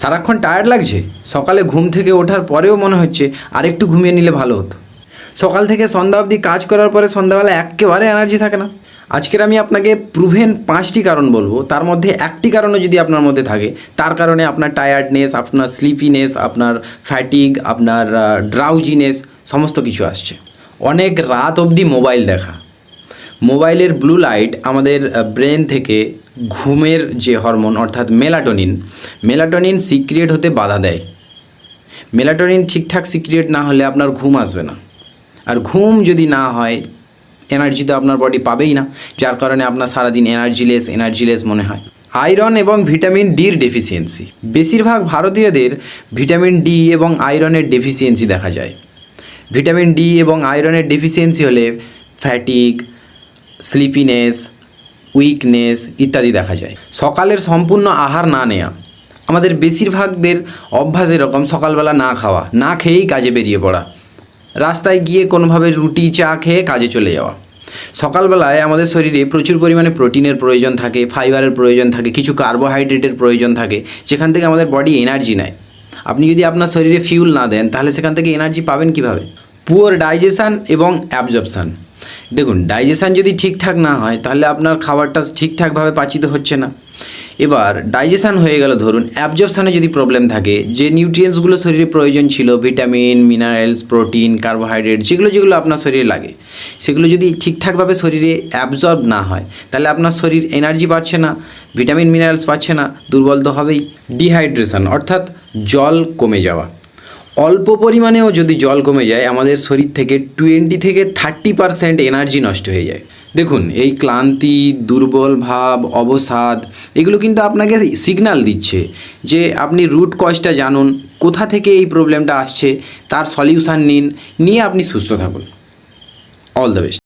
সারাক্ষণ টায়ার্ড লাগছে, সকালে ঘুম থেকে ওঠার পরেও মনে হচ্ছে আরেকটু ঘুমিয়ে নিলে ভালো হতো। সকাল থেকে সন্ধ্যা অবধি কাজ করার পরে সন্ধ্যাবেলা একেবারে এনার্জি থাকে না। আজকের আমি আপনাকে প্রুভেন 5টি কারণ বলবো, তার মধ্যে একটি কারণও যদি আপনার মধ্যে থাকে, তার কারণে আপনার টায়ার্ডনেস, আপনার স্লিপিনেস, আপনার ফ্যাটিগ, আপনার ড্রাউজিনেস সমস্ত কিছু আসছে। অনেক রাত অবধি মোবাইল দেখা, মোবাইলের ব্লু লাইট আমাদের ব্রেন থেকে ঘুমের যে হরমোন অর্থাৎ মেলাটোনিন সিক্রিয়েট হতে বাধা দেয়। মেলাটোনিন ঠিকঠাক সিক্রিয়েট না হলে আপনার ঘুম আসবে না, আর ঘুম যদি না হয় এনার্জি তো আপনার বডি পাবেই না, যার কারণে আপনার সারাদিন এনার্জিলেস মনে হয়। আয়রন এবং ভিটামিন ডির ডেফিসিয়েন্সি, বেশিরভাগ ভারতীয়দের ভিটামিন ডি এবং আয়রনের ডেফিসিয়েন্সি দেখা যায়। ভিটামিন ডি এবং আয়রনের ডেফিসিয়েন্সি হলে ফ্যাটিগ, স্লিপিনেস, উইকনেস ইত্যাদি দেখা যায়। সকালের সম্পূর্ণ আহার না নেওয়া, আমাদের বেশিরভাগদের অভ্যাস এরকম, সকালবেলা না খাওয়া, না খেয়েই কাজে বেরিয়ে পড়া, রাস্তায় গিয়ে কোনোভাবে রুটি চা খেয়ে কাজে চলে যাওয়া। সকালবেলায় আমাদের শরীরে প্রচুর পরিমাণে প্রোটিনের প্রয়োজন থাকে, ফাইবারের প্রয়োজন থাকে, কিছু কার্বোহাইড্রেটের প্রয়োজন থাকে, যেখান থেকে আমাদের বডি এনার্জি নেয়। আপনি যদি আপনার শরীরে ফিউল না দেন তাহলে সেখান থেকে এনার্জি পাবেন কিভাবে? পুয়ার ডাইজেশন এবং অ্যাবজর্পশান। দেখুন, ডাইজেশান যদি ঠিকঠাক না হয় তাহলে আপনার খাবারটা ঠিকঠাকভাবে পাচিত হচ্ছে না। এবার ডাইজেশান হয়ে গেল, ধরুন অ্যাবজর্পশানে যদি প্রবলেম থাকে, যে নিউট্রিয়েন্টসগুলো শরীরে প্রয়োজন ছিল, ভিটামিন, মিনারেলস, প্রোটিন, কার্বোহাইড্রেট, যেগুলো আপনার শরীরে লাগে, সেগুলো যদি ঠিকঠাকভাবে শরীরে অ্যাবজর্ব না হয় তাহলে আপনার শরীর এনার্জি পাচ্ছে না, ভিটামিন মিনারেলস পাচ্ছে না, দুর্বল তো হবেই। ডিহাইড্রেশন অর্থাৎ জল কমে যাওয়া, অল্প পরিমাণেও যদি জল কমে যায় আমাদের শরীর থেকে 20 থেকে 30% এনার্জি নষ্ট হয়ে যায়। দেখুন, এই ক্লান্তি, দুর্বল ভাব, অবসাদ এগুলো কিন্তু আপনাকে সিগন্যাল দিচ্ছে যে আপনি রুট কজটা জানুন, কোথা থেকে এই প্রবলেমটা আসছে, তার সলিউশন নিয়ে আপনি সুস্থ থাকুন। All the best.